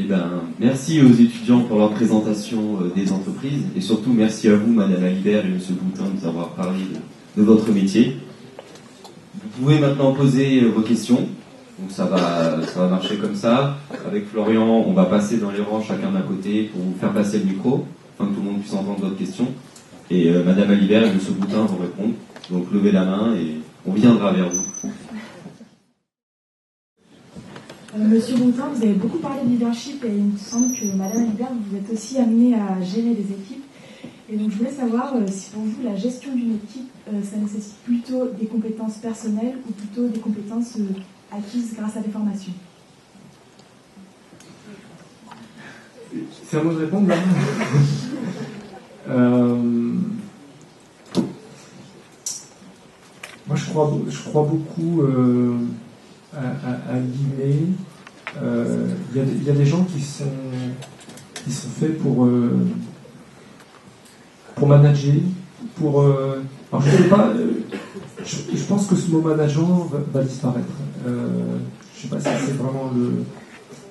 Eh ben, merci aux étudiants pour leur présentation des entreprises et surtout merci à vous, Madame Alibert et Monsieur Boutin, de nous avoir parlé de votre métier. Vous pouvez maintenant poser vos questions. Donc ça va marcher comme ça. Avec Florian, on va passer dans les rangs chacun d'un côté pour vous faire passer le micro, afin que tout le monde puisse entendre votre question. Et Madame Alibert et Monsieur Boutin vont répondre. Donc levez la main et on viendra vers vous. Monsieur Boutin, vous avez beaucoup parlé de leadership et il me semble que Madame Alibert, vous êtes aussi amenée à gérer des équipes. Et donc je voulais savoir si pour vous la gestion d'une équipe, ça nécessite plutôt des compétences personnelles ou plutôt des compétences acquises grâce à des formations. C'est à moi de répondre là. Moi je crois beaucoup à l'inné. Il y a des gens qui sont faits pour manager, alors je sais pas, je pense que ce mot manageant va disparaître. Je sais pas si c'est vraiment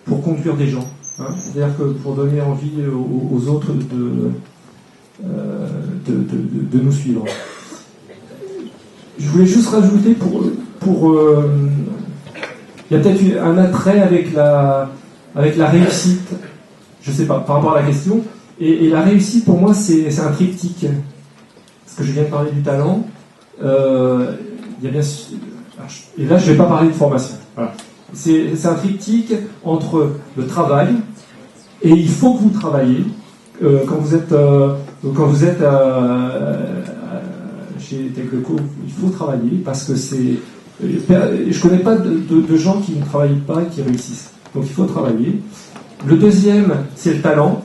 pour conduire des gens. Hein, c'est-à-dire que pour donner envie aux autres de nous suivre. Je voulais juste rajouter il y a peut-être un attrait avec la réussite, je sais pas, par rapport à la question. Et la réussite, pour moi, c'est un triptyque. Parce que je viens de parler du talent. Il y a bien sûr, et là, je ne vais pas parler de formation. Voilà. C'est un triptyque entre le travail, et il faut que vous travaillez. Quand vous êtes chez Techleco, il faut travailler, parce que c'est... Je connais pas de gens qui ne travaillent pas et qui réussissent. Donc il faut travailler. Le deuxième, c'est le talent.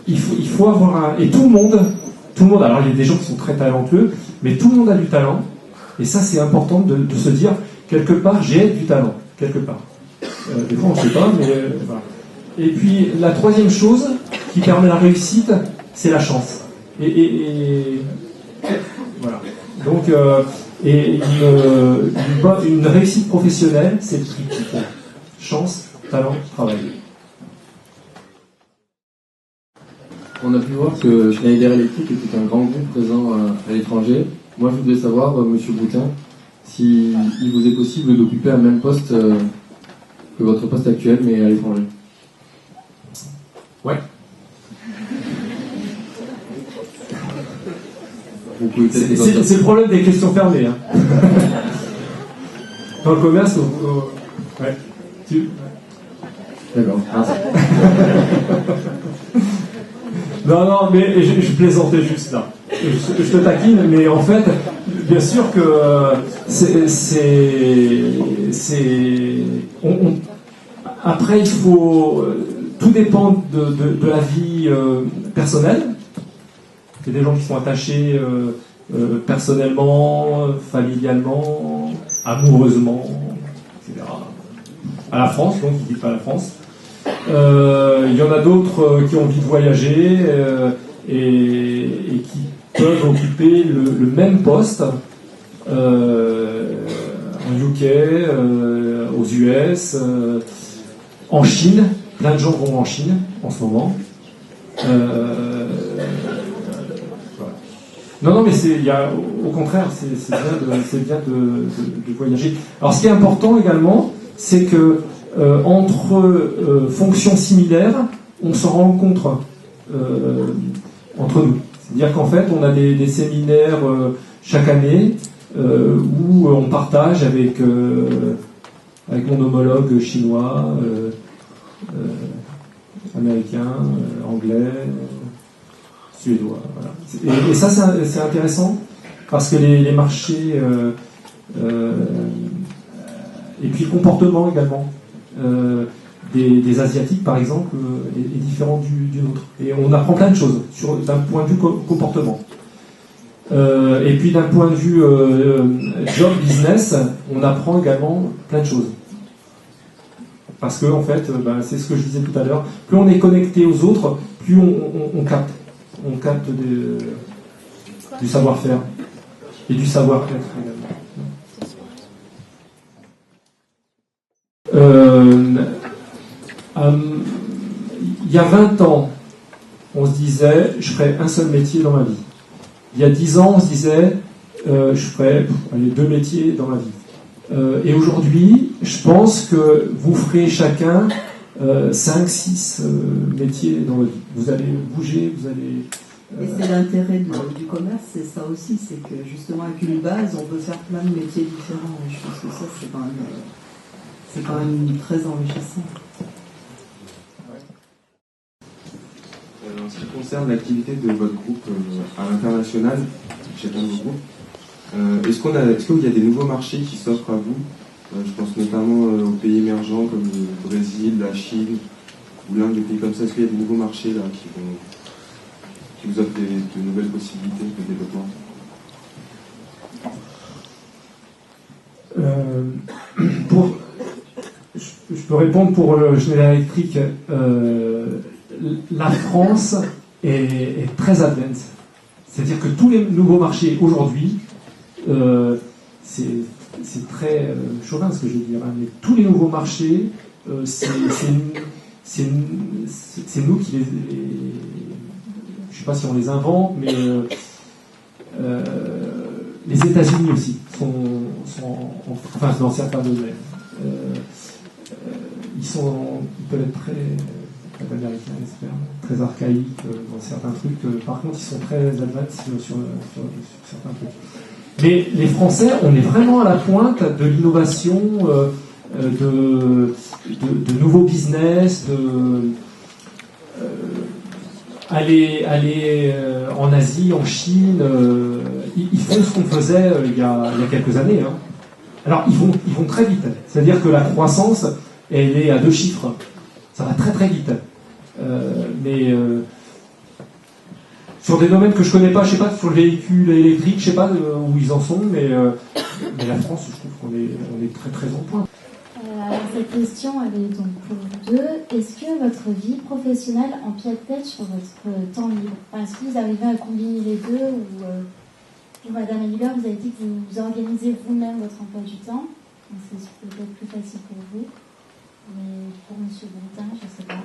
Il faut avoir et tout le monde, alors il y a des gens qui sont très talentueux, mais tout le monde a du talent. Et ça, c'est important de se dire, quelque part, j'ai du talent. Quelque part. Des fois, on ne sait pas, mais voilà. Et puis, la troisième chose qui permet la réussite, c'est la chance. Et voilà. Donc, et une réussite professionnelle, c'est le triptyque. Chance, talent, travail. On a pu voir que Schneider Electric était un grand groupe présent à l'étranger. Moi, je voudrais savoir, Monsieur Boutin, s'il vous est possible d'occuper un même poste que votre poste actuel, mais à l'étranger. Ouais. C'est le problème des questions fermées. Hein. Dans le commerce, ouais. D'accord. Non, mais je plaisantais juste là. Je te taquine, mais en fait, bien sûr que après, il faut... Tout dépend de la vie personnelle. Il y a des gens qui sont attachés personnellement, familialement, amoureusement, etc. À la France, donc ils ne disent pas la France. Il y en a d'autres qui ont envie de voyager et qui peuvent occuper le même poste en UK, aux US, en Chine. Plein de gens vont en Chine en ce moment. Voilà. Non, mais au contraire, c'est bien de voyager. Alors, ce qui est important également, c'est que entre fonctions similaires, on se rencontre entre nous. C'est-à-dire qu'en fait, on a des séminaires chaque année où on partage avec mon homologue chinois, américain, anglais, suédois. Voilà. Et ça, c'est intéressant parce que les marchés et puis le comportement également des Asiatiques, par exemple, est différent du nôtre. Et on apprend plein de choses d'un point de vue comportement. Et puis d'un point de vue job, business, on apprend également plein de choses. Parce que, en fait, c'est ce que je disais tout à l'heure, plus on est connecté aux autres, plus on capte. On capte du savoir-faire et du savoir-être également. Il y a 20 ans, on se disait, je ferais un seul métier dans ma vie. Il y a 10 ans, on se disait, je ferais 2 métiers dans ma vie. Et aujourd'hui, je pense que vous ferez chacun 5, 6 métiers dans votre vie. Vous allez bouger, vous allez... Et c'est l'intérêt du commerce, c'est ça aussi, c'est que justement avec une base, on peut faire plein de métiers différents. Et je pense que ça, c'est quand même très enrichissant. En ce qui concerne l'activité de votre groupe à l'international, chacun de vos groupes, est-ce qu'il y a des nouveaux marchés qui s'offrent à vous? Je pense notamment aux pays émergents comme le Brésil, la Chine ou l'Inde, des pays comme ça. Est-ce qu'il y a des nouveaux marchés là qui vous offrent de nouvelles possibilités de développement? Je peux répondre pour Schneider Electric. La France est très advanced. C'est-à-dire que tous les nouveaux marchés aujourd'hui, c'est très chauvin ce que je veux dire, hein, mais tous les nouveaux marchés, c'est nous qui les... Je ne sais pas si on les invente, mais les États-Unis aussi sont enfin dans certains domaines. Ils peuvent être très américains, j'espère, très archaïques dans certains trucs. Par contre, ils sont très advanced sur certains trucs. Mais les Français, on est vraiment à la pointe de l'innovation, de nouveaux business, aller en Asie, en Chine. Ils font ce qu'on faisait il y a quelques années. Hein. Alors, ils vont très vite. C'est-à-dire que la croissance, elle est à 2 chiffres. Ça va très très vite. Mais sur des domaines que je connais pas, je sais pas, sur le véhicule électrique, je sais pas où ils en sont, mais la France, je trouve qu'on est très très en point. Alors cette question, elle est donc pour vous deux. Est-ce que votre vie professionnelle empiète sur votre temps libre? Est-ce que vous arrivez à combiner les deux ou Madame Alibert, vous avez dit que vous organisez vous-même votre emploi du temps, donc c'est peut-être plus facile pour vous. Mais pour Monsieur Boutin, je ne sais pas.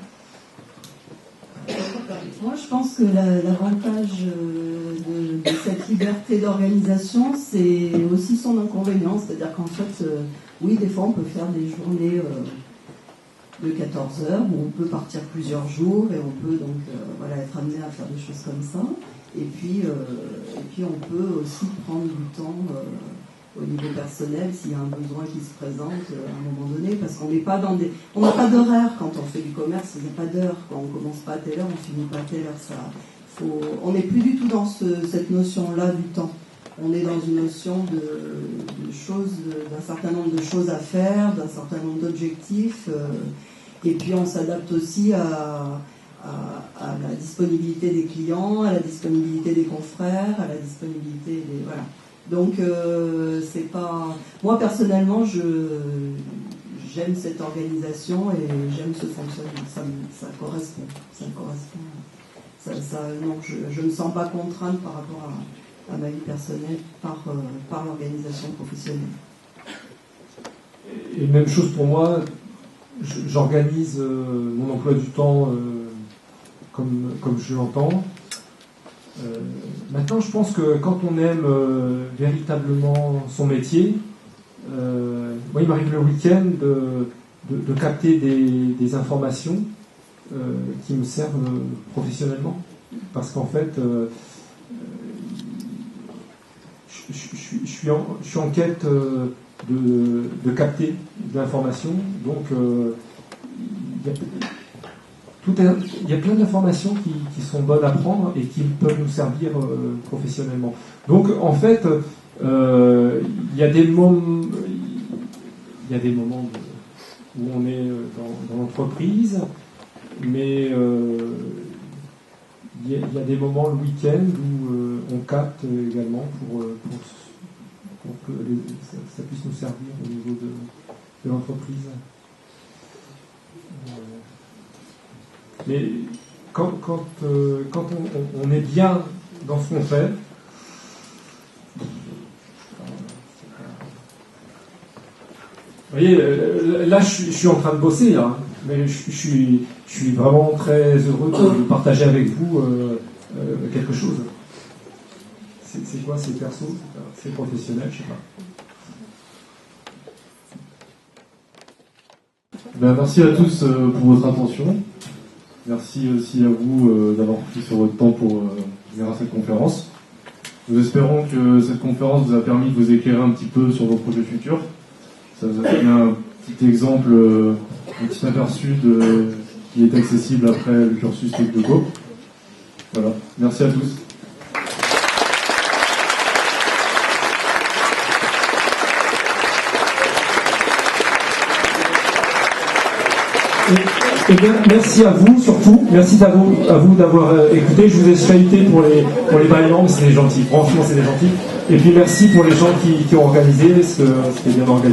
Moi, je pense que l'avantage de cette liberté d'organisation, c'est aussi son inconvénient. C'est-à-dire qu'en fait, oui, des fois, on peut faire des journées de 14 heures où on peut partir plusieurs jours et on peut donc être amené à faire des choses comme ça. Et puis on peut aussi prendre du temps au niveau personnel s'il y a un besoin qui se présente à un moment donné, parce qu'on n'est pas on n'a pas d'horaire quand on fait du commerce, il n'y a pas d'heure. Quand on commence pas à telle heure, on finit pas à telle heure. On n'est plus du tout dans cette notion-là du temps. On est dans une notion de choses, d'un certain nombre de choses à faire, d'un certain nombre d'objectifs, et puis on s'adapte aussi à la disponibilité des clients, à la disponibilité des confrères, à la disponibilité des... Voilà. Donc, c'est pas... Moi, personnellement, j'aime cette organisation et j'aime ce fonctionnement. Ça correspond. Ça me correspond. Non, je ne me sens pas contrainte par rapport à ma vie personnelle par l'organisation professionnelle. Et même chose pour moi, j'organise mon emploi du temps comme je l'entends. Maintenant, je pense que quand on aime véritablement son métier, moi il m'arrive le week-end de capter des informations qui me servent professionnellement. Parce qu'en fait, je suis en quête de capter de l'information. Donc, il y a plein d'informations qui sont bonnes à prendre et qui peuvent nous servir professionnellement. Donc, en fait, il y a des moments où on est dans l'entreprise, mais il y a des moments le week-end où on capte également pour que ça puisse nous servir au niveau de l'entreprise. Mais quand on est bien dans ce qu'on fait, vous voyez, là je suis en train de bosser, là. Mais je suis vraiment très heureux de partager avec vous quelque chose. C'est quoi? C'est perso? C'est professionnel? Je sais pas. Ben, merci à tous pour votre attention. Merci aussi à vous d'avoir pris sur votre temps pour venir à cette conférence. Nous espérons que cette conférence vous a permis de vous éclairer un petit peu sur vos projets futurs. Ça vous a donné un petit exemple, un petit aperçu de qui est accessible après le cursus Tech de Go. Voilà, merci à tous. Eh bien, merci à vous, surtout. Merci à vous d'avoir écouté. Je vous ai saluté pour les bâillements, mais c'est des gentils. Franchement, c'est des gentils. Et puis merci pour les gens qui ont organisé, c'était bien organisé.